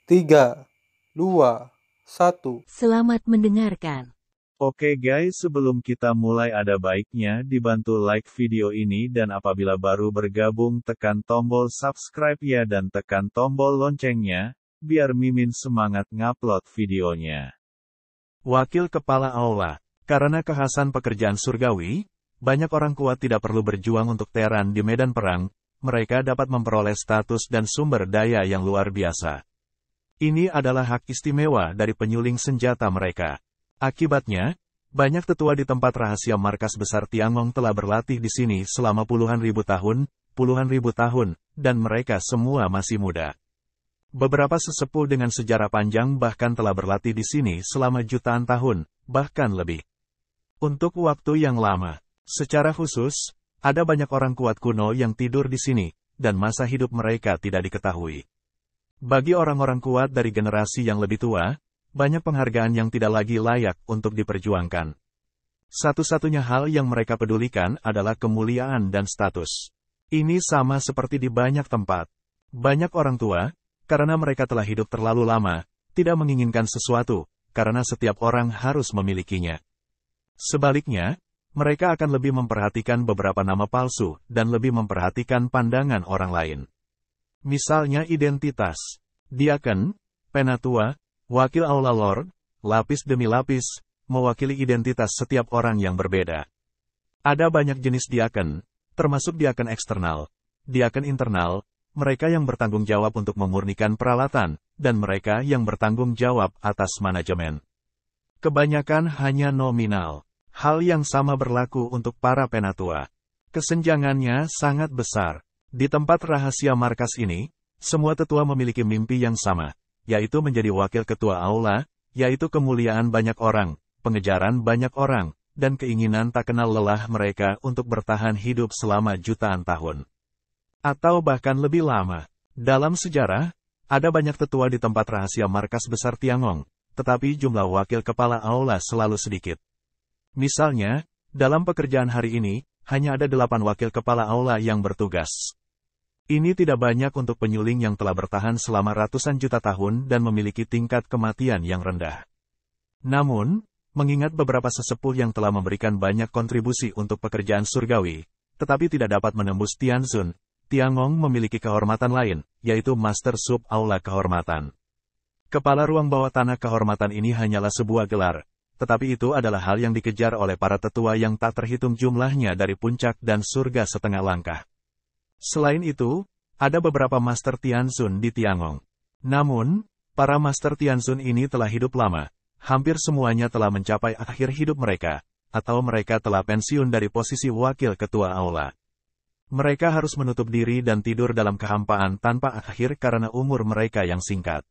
3, 2, 1. Selamat mendengarkan. Oke guys, sebelum kita mulai ada baiknya dibantu like video ini dan apabila baru bergabung tekan tombol subscribe ya dan tekan tombol loncengnya, biar Mimin semangat ngupload videonya. Wakil Kepala Aula. Karena kekhasan pekerjaan surgawi, banyak orang kuat tidak perlu berjuang untuk teran di medan perang, mereka dapat memperoleh status dan sumber daya yang luar biasa. Ini adalah hak istimewa dari penyuling senjata mereka. Akibatnya, banyak tetua di tempat rahasia markas besar Tiangong telah berlatih di sini selama puluhan ribu tahun, dan mereka semua masih muda. Beberapa sesepuh dengan sejarah panjang bahkan telah berlatih di sini selama jutaan tahun, bahkan lebih. Untuk waktu yang lama, secara khusus, ada banyak orang kuat kuno yang tidur di sini, dan masa hidup mereka tidak diketahui. Bagi orang-orang kuat dari generasi yang lebih tua, banyak penghargaan yang tidak lagi layak untuk diperjuangkan. Satu-satunya hal yang mereka pedulikan adalah kemuliaan dan status. Ini sama seperti di banyak tempat. Banyak orang tua, karena mereka telah hidup terlalu lama, tidak menginginkan sesuatu, karena setiap orang harus memilikinya. Sebaliknya, mereka akan lebih memperhatikan beberapa nama palsu, dan lebih memperhatikan pandangan orang lain. Misalnya identitas, diaken, penatua, wakil aula lord, lapis demi lapis, mewakili identitas setiap orang yang berbeda. Ada banyak jenis diaken, termasuk diaken eksternal, diaken internal, mereka yang bertanggung jawab untuk memurnikan peralatan, dan mereka yang bertanggung jawab atas manajemen. Kebanyakan hanya nominal. Hal yang sama berlaku untuk para penatua. Kesenjangannya sangat besar. Di tempat rahasia markas ini, semua tetua memiliki mimpi yang sama, yaitu menjadi wakil ketua aula, yaitu kemuliaan banyak orang, pengejaran banyak orang, dan keinginan tak kenal lelah mereka untuk bertahan hidup selama jutaan tahun. Atau bahkan lebih lama. Dalam sejarah, ada banyak tetua di tempat rahasia markas besar Tiangong, tetapi jumlah wakil kepala aula selalu sedikit. Misalnya, dalam pekerjaan hari ini, hanya ada 8 wakil kepala aula yang bertugas. Ini tidak banyak untuk penyuling yang telah bertahan selama ratusan juta tahun dan memiliki tingkat kematian yang rendah. Namun, mengingat beberapa sesepuh yang telah memberikan banyak kontribusi untuk pekerjaan surgawi, tetapi tidak dapat menembus Tianzun, Tiangong memiliki kehormatan lain, yaitu Master Sub Aula Kehormatan. Kepala ruang bawah tanah kehormatan ini hanyalah sebuah gelar, tetapi itu adalah hal yang dikejar oleh para tetua yang tak terhitung jumlahnya dari puncak dan surga setengah langkah. Selain itu, ada beberapa Master Tianzun di Tiangong. Namun, para Master Tianzun ini telah hidup lama, hampir semuanya telah mencapai akhir hidup mereka, atau mereka telah pensiun dari posisi wakil ketua aula. Mereka harus menutup diri dan tidur dalam kehampaan tanpa akhir karena umur mereka yang singkat.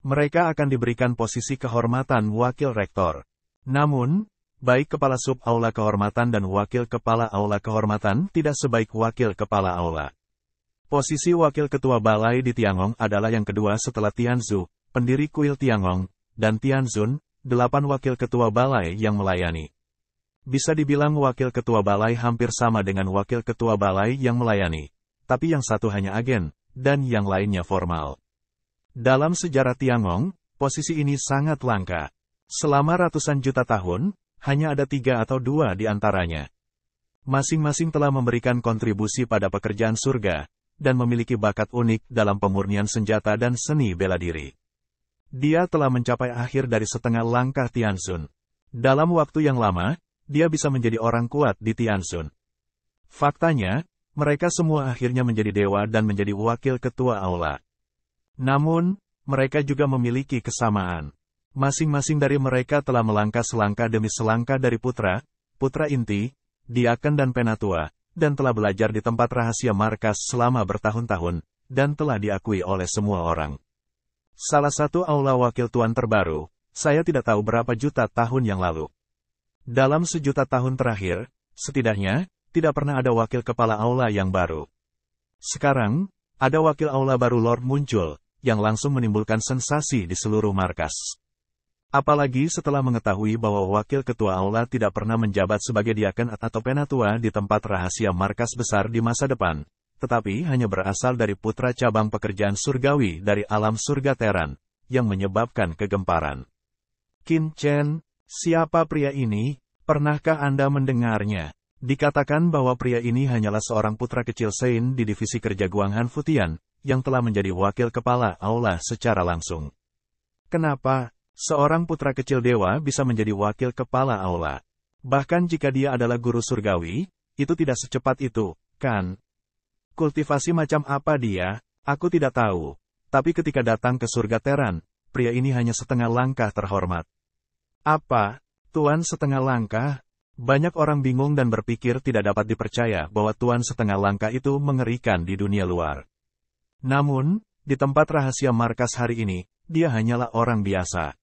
Mereka akan diberikan posisi kehormatan wakil rektor. Namun, baik kepala sub aula kehormatan dan wakil kepala aula kehormatan tidak sebaik wakil kepala aula. Posisi wakil ketua balai di Tiangong adalah yang kedua setelah Tianzu, pendiri kuil Tiangong, dan Tianzun, 8 wakil ketua balai yang melayani. Bisa dibilang wakil ketua balai hampir sama dengan wakil ketua balai yang melayani, tapi yang satu hanya agen, dan yang lainnya formal. Dalam sejarah Tiangong, posisi ini sangat langka. Selama ratusan juta tahun, hanya ada 3 atau 2 di antaranya. Masing-masing telah memberikan kontribusi pada pekerjaan surga, dan memiliki bakat unik dalam pemurnian senjata dan seni bela diri. Dia telah mencapai akhir dari setengah langkah Tianzun. Dalam waktu yang lama, dia bisa menjadi orang kuat di Tianzun. Faktanya, mereka semua akhirnya menjadi dewa dan menjadi wakil ketua aula. Namun, mereka juga memiliki kesamaan. Masing-masing dari mereka telah melangkah selangkah demi selangkah dari putra inti, diaken dan penatua, dan telah belajar di tempat rahasia markas selama bertahun-tahun, dan telah diakui oleh semua orang. Salah satu aula wakil tuan terbaru, saya tidak tahu berapa juta tahun yang lalu. Dalam sejuta tahun terakhir, setidaknya, tidak pernah ada wakil kepala aula yang baru. Sekarang, ada wakil aula baru Lord muncul, yang langsung menimbulkan sensasi di seluruh markas. Apalagi setelah mengetahui bahwa wakil ketua aula tidak pernah menjabat sebagai diaken atau penatua di tempat rahasia markas besar di masa depan, tetapi hanya berasal dari putra cabang pekerjaan surgawi dari alam surga Teran, yang menyebabkan kegemparan. Qin Chen, siapa pria ini? Pernahkah Anda mendengarnya? Dikatakan bahwa pria ini hanyalah seorang putra kecil Sein di divisi kerja Guanghan Futian, yang telah menjadi wakil kepala aula secara langsung. Kenapa seorang putra kecil dewa bisa menjadi wakil kepala aula? Bahkan jika dia adalah guru surgawi, itu tidak secepat itu, kan? Kultivasi macam apa dia? Aku tidak tahu. Tapi ketika datang ke surga Teran, pria ini hanya setengah langkah terhormat. Apa? Tuan setengah langkah? Banyak orang bingung dan berpikir tidak dapat dipercaya bahwa Tuan setengah langkah itu mengerikan di dunia luar. Namun, di tempat rahasia markas hari ini, dia hanyalah orang biasa.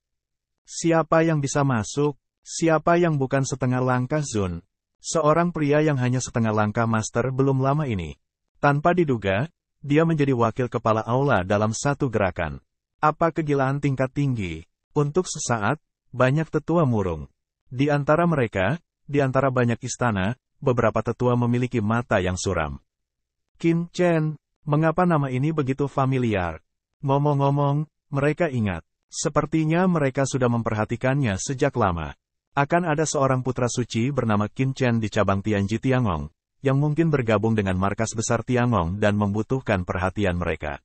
Siapa yang bisa masuk? Siapa yang bukan setengah langkah Zun? Seorang pria yang hanya setengah langkah master belum lama ini. Tanpa diduga, dia menjadi wakil kepala aula dalam satu gerakan. Apa kegilaan tingkat tinggi? Untuk sesaat, banyak tetua murung. Di antara mereka, di antara banyak istana, beberapa tetua memiliki mata yang suram. Qin Chen, mengapa nama ini begitu familiar? Ngomong-ngomong, mereka ingat. Sepertinya mereka sudah memperhatikannya sejak lama. Akan ada seorang putra suci bernama Qin Chen di cabang Tianji Tiangong, yang mungkin bergabung dengan markas besar Tiangong dan membutuhkan perhatian mereka.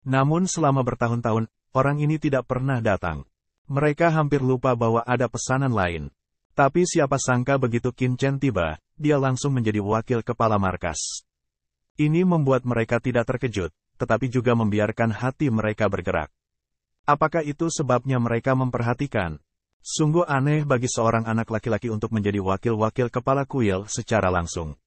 Namun selama bertahun-tahun, orang ini tidak pernah datang. Mereka hampir lupa bahwa ada pesanan lain. Tapi siapa sangka begitu Qin Chen tiba, dia langsung menjadi wakil kepala markas. Ini membuat mereka tidak terkejut, tetapi juga membiarkan hati mereka bergerak. Apakah itu sebabnya mereka memperhatikan? Sungguh aneh bagi seorang anak laki-laki untuk menjadi wakil-wakil kepala kuil secara langsung.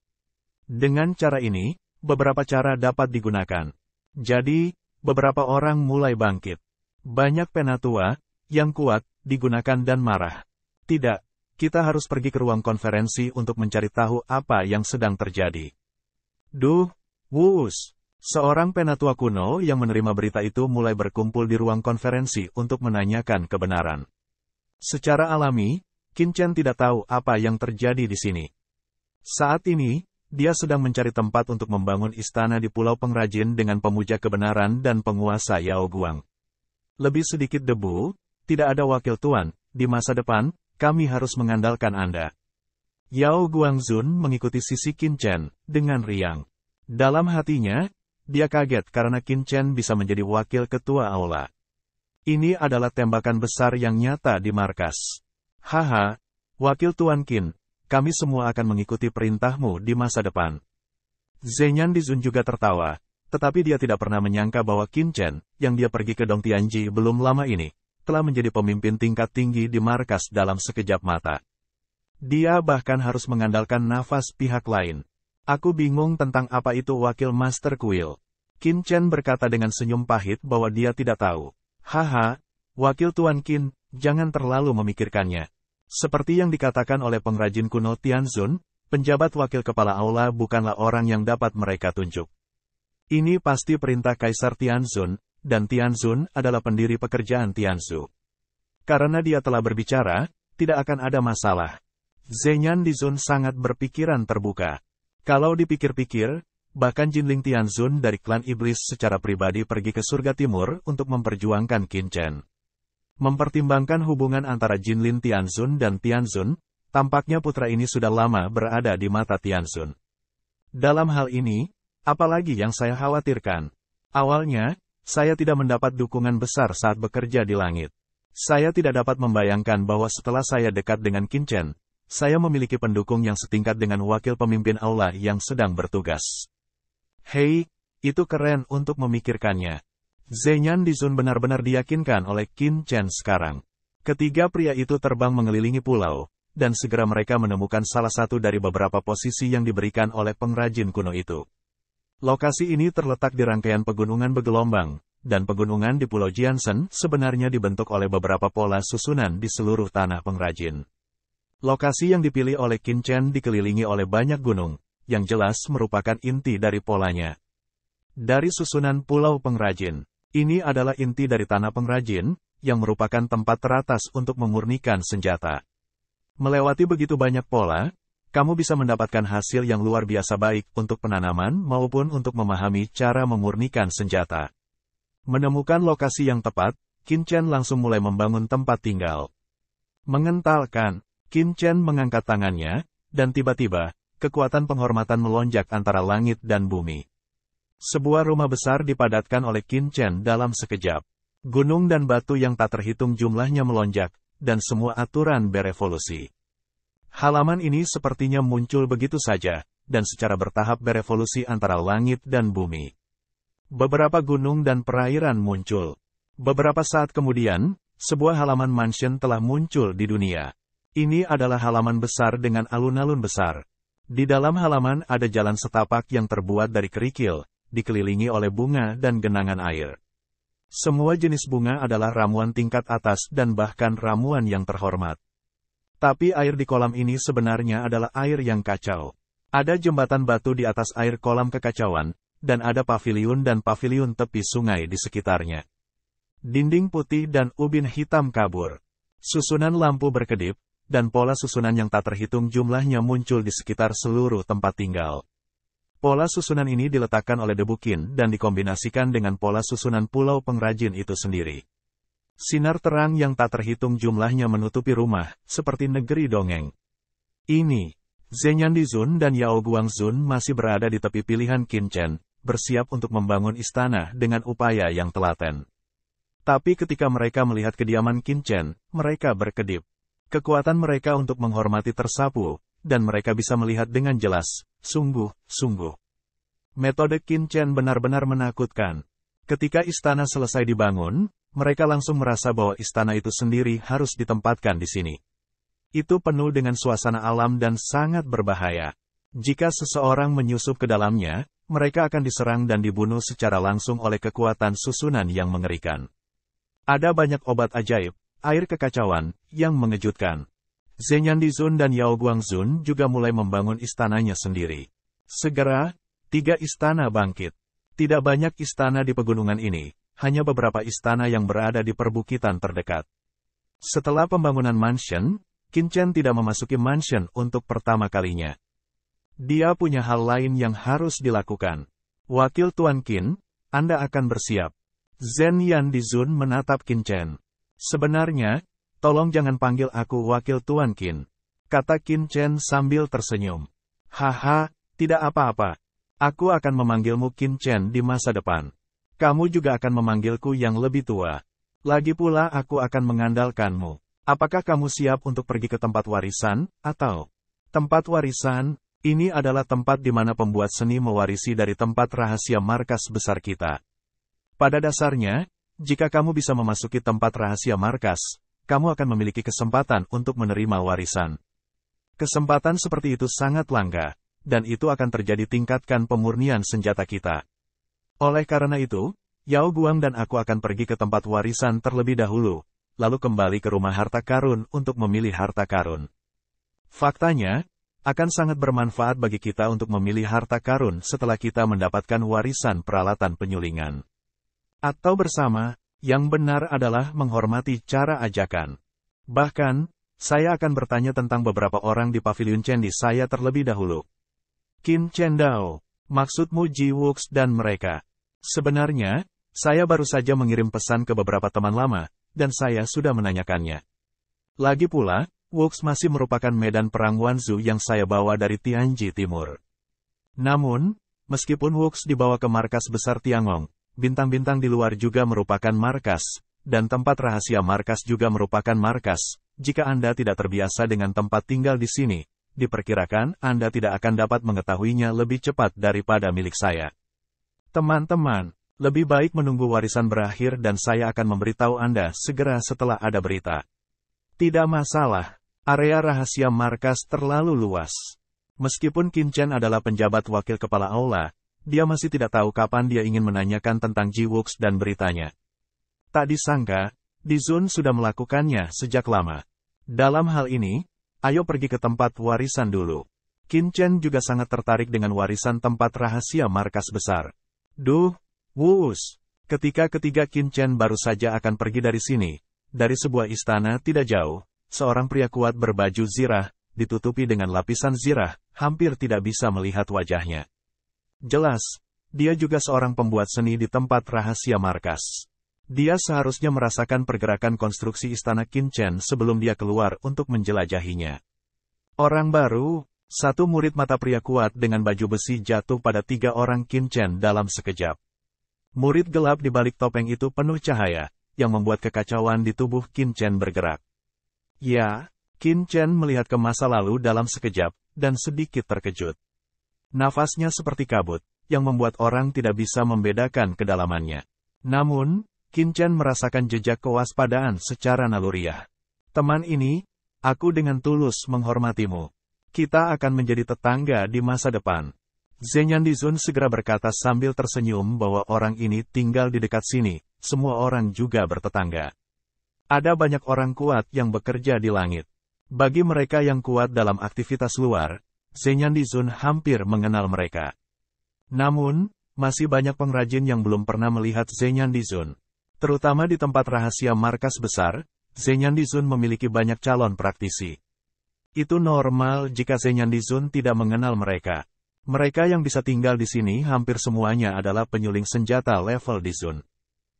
Dengan cara ini, beberapa cara dapat digunakan. Jadi, beberapa orang mulai bangkit. Banyak penatua yang kuat digunakan dan marah. Tidak, kita harus pergi ke ruang konferensi untuk mencari tahu apa yang sedang terjadi. Duh, wuus. Seorang penatua kuno yang menerima berita itu mulai berkumpul di ruang konferensi untuk menanyakan kebenaran. Secara alami, Qin Chen tidak tahu apa yang terjadi di sini. Saat ini, dia sedang mencari tempat untuk membangun istana di Pulau Pengrajin dengan pemuja kebenaran dan penguasa Yao Guang. Lebih sedikit debu, tidak ada wakil tuan, di masa depan, kami harus mengandalkan Anda. Yao Guangzun mengikuti sisi Qin Chen dengan riang. Dalam hatinya, dia kaget karena Qin Chen bisa menjadi wakil ketua aula. Ini adalah tembakan besar yang nyata di markas. Haha, wakil Tuan Qin, kami semua akan mengikuti perintahmu di masa depan. Zhenyan Dizun juga tertawa, tetapi dia tidak pernah menyangka bahwa Qin Chen, yang dia pergi ke Dong Tianji belum lama ini, telah menjadi pemimpin tingkat tinggi di markas dalam sekejap mata. Dia bahkan harus mengandalkan nafas pihak lain. Aku bingung tentang apa itu wakil Master Kuil. Qin Chen berkata dengan senyum pahit bahwa dia tidak tahu. Haha, wakil Tuan Qin, jangan terlalu memikirkannya. Seperti yang dikatakan oleh pengrajin kuno Tianzun, penjabat wakil kepala aula bukanlah orang yang dapat mereka tunjuk. Ini pasti perintah Kaisar Tianzun, dan Tianzun adalah pendiri pekerjaan Tianzu. Karena dia telah berbicara, tidak akan ada masalah. Zhenyan Dizun sangat berpikiran terbuka. Kalau dipikir-pikir, bahkan Jinling Tianzun dari klan iblis secara pribadi pergi ke surga timur untuk memperjuangkan Qin Chen. Mempertimbangkan hubungan antara Jinlin Tianzun dan Tianzun, tampaknya putra ini sudah lama berada di mata Tianzun. Dalam hal ini, apalagi yang saya khawatirkan? Awalnya, saya tidak mendapat dukungan besar saat bekerja di langit. Saya tidak dapat membayangkan bahwa setelah saya dekat dengan Qin Chen, saya memiliki pendukung yang setingkat dengan wakil pemimpin aula yang sedang bertugas. Hei, itu keren untuk memikirkannya. Zhenyan Dizun benar-benar diyakinkan oleh Qin Chen sekarang. Ketiga pria itu terbang mengelilingi pulau, dan segera mereka menemukan salah satu dari beberapa posisi yang diberikan oleh pengrajin kuno itu. Lokasi ini terletak di rangkaian pegunungan bergelombang, dan pegunungan di Pulau Jiansen sebenarnya dibentuk oleh beberapa pola susunan di seluruh tanah pengrajin. Lokasi yang dipilih oleh Qin Chen dikelilingi oleh banyak gunung, yang jelas merupakan inti dari polanya. Dari susunan Pulau Pengrajin, ini adalah inti dari tanah pengrajin, yang merupakan tempat teratas untuk memurnikan senjata. Melewati begitu banyak pola, kamu bisa mendapatkan hasil yang luar biasa baik untuk penanaman maupun untuk memahami cara memurnikan senjata. Menemukan lokasi yang tepat, Qin Chen langsung mulai membangun tempat tinggal. Mengentalkan, Qin Chen mengangkat tangannya, dan tiba-tiba, kekuatan penghormatan melonjak antara langit dan bumi. Sebuah rumah besar dipadatkan oleh Qin Chen dalam sekejap. Gunung dan batu yang tak terhitung jumlahnya melonjak, dan semua aturan berevolusi. Halaman ini sepertinya muncul begitu saja, dan secara bertahap berevolusi antara langit dan bumi. Beberapa gunung dan perairan muncul. Beberapa saat kemudian, sebuah halaman mansion telah muncul di dunia. Ini adalah halaman besar dengan alun-alun besar. Di dalam halaman ada jalan setapak yang terbuat dari kerikil, dikelilingi oleh bunga dan genangan air. Semua jenis bunga adalah ramuan tingkat atas dan bahkan ramuan yang terhormat. Tapi air di kolam ini sebenarnya adalah air yang kacau. Ada jembatan batu di atas air kolam kekacauan, dan ada paviliun dan paviliun tepi sungai di sekitarnya. Dinding putih dan ubin hitam kabur. Susunan lampu berkedip, dan pola susunan yang tak terhitung jumlahnya muncul di sekitar seluruh tempat tinggal. Pola susunan ini diletakkan oleh debu Qin dan dikombinasikan dengan pola susunan pulau pengrajin itu sendiri. Sinar terang yang tak terhitung jumlahnya menutupi rumah, seperti negeri dongeng. Ini, Zhen Yandizun dan Yao Guangzun masih berada di tepi pilihan Qin Chen, bersiap untuk membangun istana dengan upaya yang telaten. Tapi ketika mereka melihat kediaman Qin Chen, mereka berkedip. Kekuatan mereka untuk menghormati tersapu, dan mereka bisa melihat dengan jelas, sungguh. Metode Qin Chen benar-benar menakutkan. Ketika istana selesai dibangun, mereka langsung merasa bahwa istana itu sendiri harus ditempatkan di sini. Itu penuh dengan suasana alam dan sangat berbahaya. Jika seseorang menyusup ke dalamnya, mereka akan diserang dan dibunuh secara langsung oleh kekuatan susunan yang mengerikan. Ada banyak obat ajaib, air kekacauan, yang mengejutkan. Zhen Yandizun dan Yao Guangzun juga mulai membangun istananya sendiri. Segera, 3 istana bangkit. Tidak banyak istana di pegunungan ini, hanya beberapa istana yang berada di perbukitan terdekat. Setelah pembangunan mansion, Qin Chen tidak memasuki mansion untuk pertama kalinya. Dia punya hal lain yang harus dilakukan. Wakil Tuan Qin, Anda akan bersiap. Zhen Yandizun menatap Qin Chen. Sebenarnya, tolong jangan panggil aku Wakil Tuan Qin, kata Qin Chen sambil tersenyum. Haha, tidak apa-apa. Aku akan memanggilmu Qin Chen di masa depan. Kamu juga akan memanggilku yang lebih tua. Lagi pula aku akan mengandalkanmu. Apakah kamu siap untuk pergi ke tempat warisan, atau? Tempat warisan, ini adalah tempat di mana pembuat seni mewarisi dari tempat rahasia markas besar kita. Pada dasarnya, jika kamu bisa memasuki tempat rahasia markas, kamu akan memiliki kesempatan untuk menerima warisan. Kesempatan seperti itu sangat langka, dan itu akan terjadi tingkatkan pemurnian senjata kita. Oleh karena itu, Yao Guang dan aku akan pergi ke tempat warisan terlebih dahulu, lalu kembali ke rumah harta karun untuk memilih harta karun. Faktanya, akan sangat bermanfaat bagi kita untuk memilih harta karun setelah kita mendapatkan warisan peralatan penyulingan. Atau bersama, yang benar adalah menghormati cara ajakan. Bahkan, saya akan bertanya tentang beberapa orang di pavilion Chendi saya terlebih dahulu. Qin Chen Dao, maksudmu Ji Wuks dan mereka? Sebenarnya, saya baru saja mengirim pesan ke beberapa teman lama, dan saya sudah menanyakannya. Lagi pula, Wuks masih merupakan medan perang Wanzu yang saya bawa dari Tianji Timur. Namun, meskipun Wuks dibawa ke markas besar Tiangong, bintang-bintang di luar juga merupakan markas, dan tempat rahasia markas juga merupakan markas. Jika Anda tidak terbiasa dengan tempat tinggal di sini, diperkirakan Anda tidak akan dapat mengetahuinya lebih cepat daripada milik saya. Teman-teman, lebih baik menunggu warisan berakhir dan saya akan memberitahu Anda segera setelah ada berita. Tidak masalah, area rahasia markas terlalu luas. Meskipun Qin Chen adalah penjabat wakil kepala aula, dia masih tidak tahu kapan dia ingin menanyakan tentang Ji Wuks dan beritanya. Tak disangka, Dizun sudah melakukannya sejak lama. Dalam hal ini, ayo pergi ke tempat warisan dulu. Qin Chen juga sangat tertarik dengan warisan tempat rahasia markas besar. Duh, wuus. Ketika ketiga Qin Chen baru saja akan pergi dari sini, dari sebuah istana tidak jauh, seorang pria kuat berbaju zirah, ditutupi dengan lapisan zirah, hampir tidak bisa melihat wajahnya. Jelas, dia juga seorang pembuat seni di tempat rahasia markas. Dia seharusnya merasakan pergerakan konstruksi istana Qin Chen sebelum dia keluar untuk menjelajahinya. Orang baru, satu murid mata pria kuat dengan baju besi jatuh pada 3 orang Qin Chen dalam sekejap. Murid gelap di balik topeng itu penuh cahaya, yang membuat kekacauan di tubuh Qin Chen bergerak. Ya, Qin Chen melihat ke masa lalu dalam sekejap, dan sedikit terkejut. Nafasnya seperti kabut, yang membuat orang tidak bisa membedakan kedalamannya. Namun, Qin Chen merasakan jejak kewaspadaan secara naluriah. Teman ini, aku dengan tulus menghormatimu. Kita akan menjadi tetangga di masa depan. Zhen Yandizun segera berkata sambil tersenyum bahwa orang ini tinggal di dekat sini, semua orang juga bertetangga. Ada banyak orang kuat yang bekerja di langit. Bagi mereka yang kuat dalam aktivitas luar, Zhen Yandizun hampir mengenal mereka. Namun, masih banyak pengrajin yang belum pernah melihat Zhen Yandizun. Terutama di tempat rahasia markas besar, Zhen Yandizun memiliki banyak calon praktisi. Itu normal jika Zhen Yandizun tidak mengenal mereka. Mereka yang bisa tinggal di sini hampir semuanya adalah penyuling senjata level Dizun.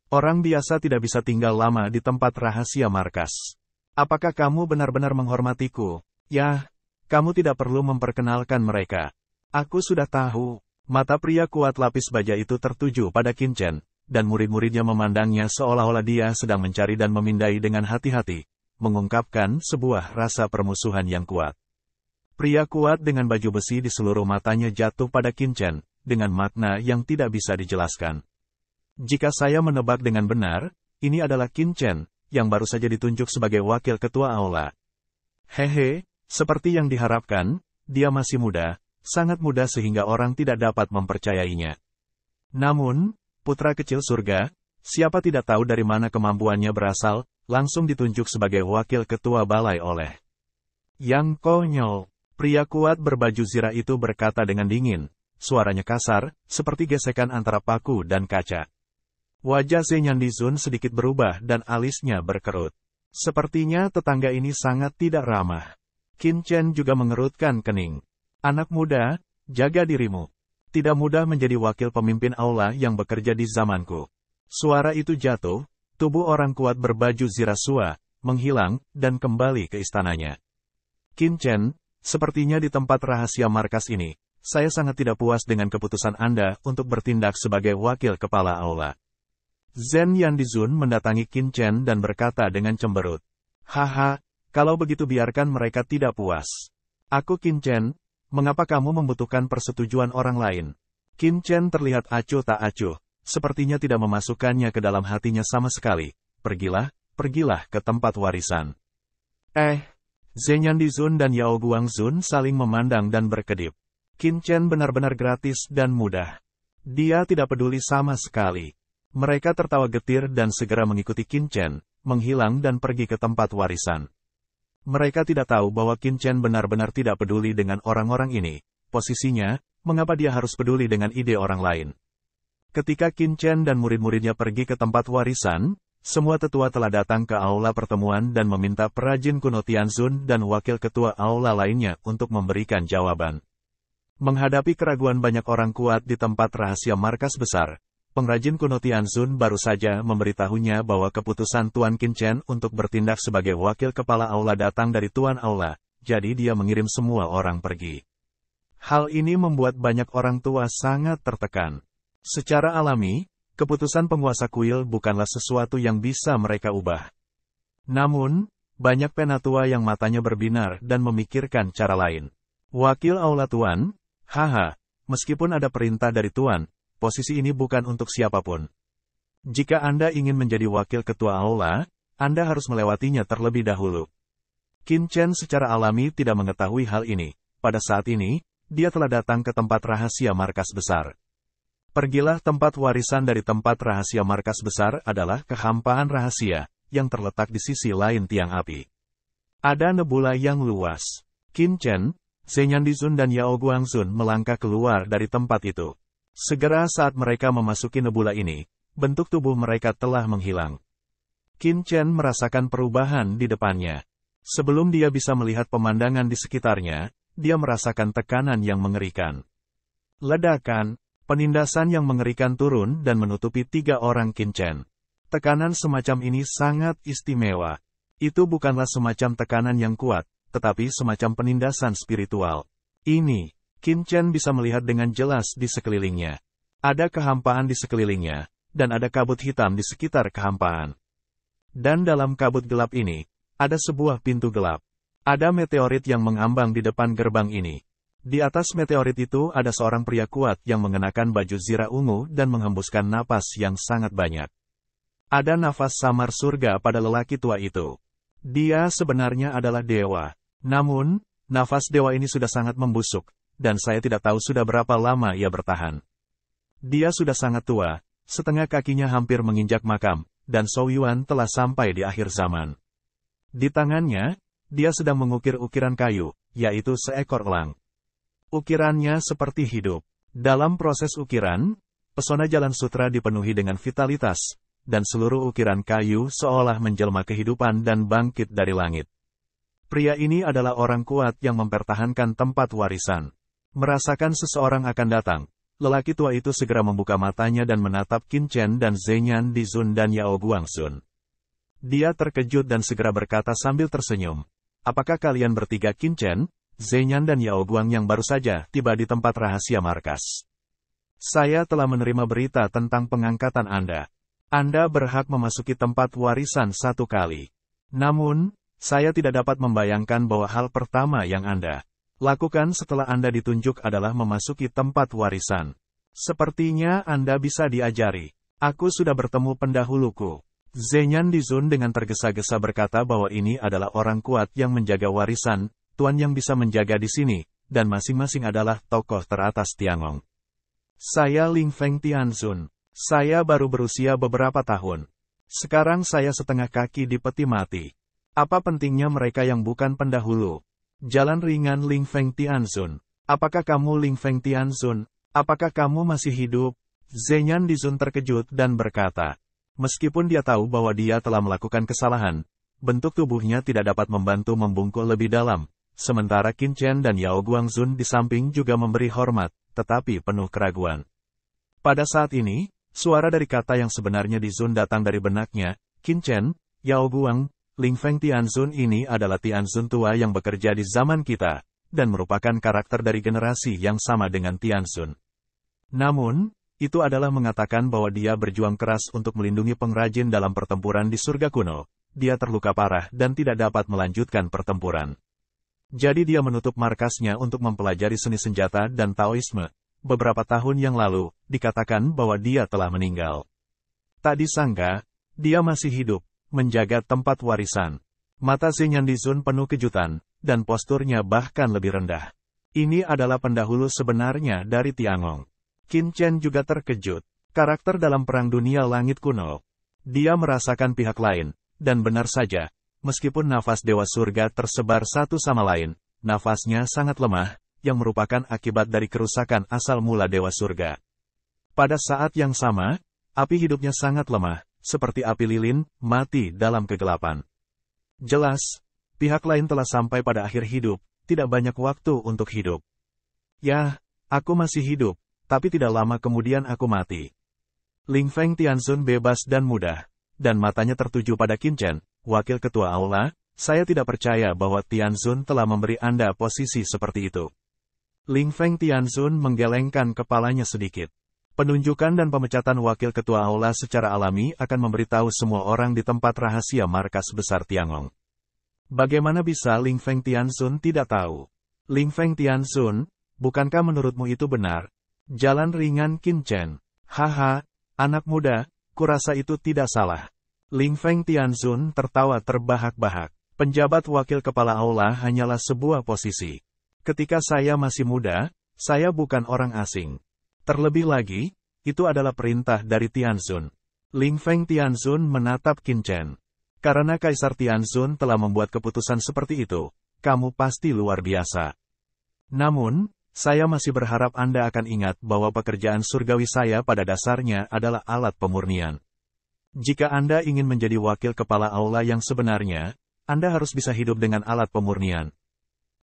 Orang biasa tidak bisa tinggal lama di tempat rahasia markas. Apakah kamu benar-benar menghormatiku? Yah, kamu tidak perlu memperkenalkan mereka. Aku sudah tahu. Mata pria kuat lapis baja itu tertuju pada Qin Chen, dan murid-muridnya memandangnya seolah-olah dia sedang mencari dan memindai dengan hati-hati, mengungkapkan sebuah rasa permusuhan yang kuat. Pria kuat dengan baju besi di seluruh matanya jatuh pada Qin Chen, dengan makna yang tidak bisa dijelaskan. Jika saya menebak dengan benar, ini adalah Qin Chen, yang baru saja ditunjuk sebagai wakil ketua aula. Hehe, seperti yang diharapkan, dia masih muda, sangat muda sehingga orang tidak dapat mempercayainya. Namun, putra kecil surga, siapa tidak tahu dari mana kemampuannya berasal, langsung ditunjuk sebagai wakil ketua balai oleh Yang konyol. Pria kuat berbaju zirah itu berkata dengan dingin, suaranya kasar, seperti gesekan antara paku dan kaca. Wajah Zhen Yandizun sedikit berubah dan alisnya berkerut. Sepertinya tetangga ini sangat tidak ramah. Qin Chen juga mengerutkan kening. Anak muda, jaga dirimu. Tidak mudah menjadi wakil pemimpin aula yang bekerja di zamanku. Suara itu jatuh, tubuh orang kuat berbaju zirah sua, menghilang, dan kembali ke istananya. Qin Chen, sepertinya di tempat rahasia markas ini, saya sangat tidak puas dengan keputusan Anda untuk bertindak sebagai wakil kepala aula. Zhen Yandizun mendatangi Qin Chen dan berkata dengan cemberut. Haha, kalau begitu biarkan mereka tidak puas. Aku Qin Chen, mengapa kamu membutuhkan persetujuan orang lain? Qin Chen terlihat acuh tak acuh, sepertinya tidak memasukkannya ke dalam hatinya sama sekali. Pergilah ke tempat warisan. Zhen Yandizun dan Yao Guangzun saling memandang dan berkedip. Qin Chen benar-benar gratis dan mudah. Dia tidak peduli sama sekali. Mereka tertawa getir dan segera mengikuti Qin Chen, menghilang dan pergi ke tempat warisan. Mereka tidak tahu bahwa Qin Chen benar-benar tidak peduli dengan orang-orang ini. Posisinya, mengapa dia harus peduli dengan ide orang lain? Ketika Qin Chen dan murid-muridnya pergi ke tempat warisan, semua tetua telah datang ke aula pertemuan dan meminta perajin kuno Tianzun dan wakil ketua aula lainnya untuk memberikan jawaban. Menghadapi keraguan banyak orang kuat di tempat rahasia markas besar, pengrajin kuno Tianzun baru saja memberitahunya bahwa keputusan Tuan Qin Chen untuk bertindak sebagai wakil kepala aula datang dari Tuan Aula, jadi dia mengirim semua orang pergi. Hal ini membuat banyak orang tua sangat tertekan. Secara alami, keputusan penguasa kuil bukanlah sesuatu yang bisa mereka ubah. Namun, banyak penatua yang matanya berbinar dan memikirkan cara lain. Wakil aula Tuan, meskipun ada perintah dari Tuan, posisi ini bukan untuk siapapun. Jika Anda ingin menjadi wakil ketua aula, Anda harus melewatinya terlebih dahulu. Qin Chen secara alami tidak mengetahui hal ini. Pada saat ini, dia telah datang ke tempat rahasia markas besar. Pergilah tempat warisan dari tempat rahasia markas besar adalah kehampaan rahasia, yang terletak di sisi lain tiang api. Ada nebula yang luas. Qin Chen, Zhen Yandizun dan Yao Guangzun melangkah keluar dari tempat itu. Segera saat mereka memasuki nebula ini, bentuk tubuh mereka telah menghilang. Qin Chen merasakan perubahan di depannya. Sebelum dia bisa melihat pemandangan di sekitarnya, dia merasakan tekanan yang mengerikan. Ledakan, penindasan yang mengerikan turun dan menutupi 3 orang Qin Chen. Tekanan semacam ini sangat istimewa. Itu bukanlah semacam tekanan yang kuat, tetapi semacam penindasan spiritual. Ini, Qin Chen bisa melihat dengan jelas di sekelilingnya. Ada kehampaan di sekelilingnya, dan ada kabut hitam di sekitar kehampaan. Dan dalam kabut gelap ini, ada sebuah pintu gelap. Ada meteorit yang mengambang di depan gerbang ini. Di atas meteorit itu ada seorang pria kuat yang mengenakan baju zirah ungu dan menghembuskan napas yang sangat banyak. Ada nafas samar surga pada lelaki tua itu. Dia sebenarnya adalah dewa. Namun, nafas dewa ini sudah sangat membusuk, dan saya tidak tahu sudah berapa lama ia bertahan. Dia sudah sangat tua, setengah kakinya hampir menginjak makam, dan Zhou Yuan telah sampai di akhir zaman. Di tangannya, dia sedang mengukir ukiran kayu, yaitu seekor elang. Ukirannya seperti hidup. Dalam proses ukiran, pesona Jalan Sutra dipenuhi dengan vitalitas, dan seluruh ukiran kayu seolah menjelma kehidupan dan bangkit dari langit. Pria ini adalah orang kuat yang mempertahankan tempat warisan. Merasakan seseorang akan datang, lelaki tua itu segera membuka matanya dan menatap Qin Chen dan Zhenyan Dizun dan Yao Guangxun. Dia terkejut dan segera berkata sambil tersenyum, "Apakah kalian bertiga Qin Chen, Zhenyan dan Yao Guang yang baru saja tiba di tempat rahasia markas? Saya telah menerima berita tentang pengangkatan Anda. Anda berhak memasuki tempat warisan 1 kali. Namun, saya tidak dapat membayangkan bahwa hal pertama yang Anda lakukan setelah Anda ditunjuk adalah memasuki tempat warisan. Sepertinya Anda bisa diajari. Aku sudah bertemu pendahuluku." Zhenyan Dizun dengan tergesa-gesa berkata bahwa ini adalah orang kuat yang menjaga warisan, tuan yang bisa menjaga di sini, dan masing-masing adalah tokoh teratas Tiangong. "Saya Ling Feng Tianzun. Saya baru berusia beberapa tahun. Sekarang saya setengah kaki di peti mati. Apa pentingnya mereka yang bukan pendahulu? Jalan ringan Ling Feng Tianzun. Apakah kamu Ling Feng Tianzun? Apakah kamu masih hidup?" Zhenyan Dizun terkejut dan berkata, meskipun dia tahu bahwa dia telah melakukan kesalahan, bentuk tubuhnya tidak dapat membantu membungkuk lebih dalam, sementara Qin Chen dan Yao Guangxun di samping juga memberi hormat, tetapi penuh keraguan. Pada saat ini, suara dari kata yang sebenarnya Dizun datang dari benaknya. Qin Chen, Yao Guang, Ling Feng Tianzun ini adalah Tianzun tua yang bekerja di zaman kita, dan merupakan karakter dari generasi yang sama dengan Tianzun. Namun, itu adalah mengatakan bahwa dia berjuang keras untuk melindungi pengrajin dalam pertempuran di surga kuno. Dia terluka parah dan tidak dapat melanjutkan pertempuran. Jadi dia menutup markasnya untuk mempelajari seni senjata dan Taoisme. Beberapa tahun yang lalu, dikatakan bahwa dia telah meninggal. Tak disangka, dia masih hidup, menjaga tempat warisan. Mata Zhenyan Dizun penuh kejutan, dan posturnya bahkan lebih rendah. Ini adalah pendahulu sebenarnya dari Tiangong. Qin Chen juga terkejut. Karakter dalam Perang Dunia Langit kuno. Dia merasakan pihak lain, dan benar saja, meskipun nafas Dewa Surga tersebar satu sama lain, nafasnya sangat lemah, yang merupakan akibat dari kerusakan asal mula Dewa Surga. Pada saat yang sama, api hidupnya sangat lemah, seperti api lilin, mati dalam kegelapan. Jelas, pihak lain telah sampai pada akhir hidup, tidak banyak waktu untuk hidup. "Ya, aku masih hidup. Tapi tidak lama kemudian aku mati." Ling Feng Tianzun bebas dan mudah, dan matanya tertuju pada Qin Chen, wakil ketua aula. "Saya tidak percaya bahwa Tianzun telah memberi Anda posisi seperti itu." Ling Feng Tianzun menggelengkan kepalanya sedikit. Penunjukan dan pemecatan wakil ketua aula secara alami akan memberitahu semua orang di tempat rahasia markas besar Tiangong. Bagaimana bisa Ling Feng Tianzun tidak tahu? Ling Feng Tianzun, bukankah menurutmu itu benar? Jalan ringan Qin Chen. "Haha, anak muda, kurasa itu tidak salah." Ling Feng Tianzun tertawa terbahak-bahak. "Penjabat wakil kepala aula hanyalah sebuah posisi. Ketika saya masih muda, saya bukan orang asing. Terlebih lagi, itu adalah perintah dari Tianzun." Ling Feng Tianzun menatap Qin Chen. "Karena Kaisar Tianzun telah membuat keputusan seperti itu, kamu pasti luar biasa. Namun, saya masih berharap Anda akan ingat bahwa pekerjaan surgawi saya pada dasarnya adalah alat pemurnian. Jika Anda ingin menjadi wakil kepala aula yang sebenarnya, Anda harus bisa hidup dengan alat pemurnian.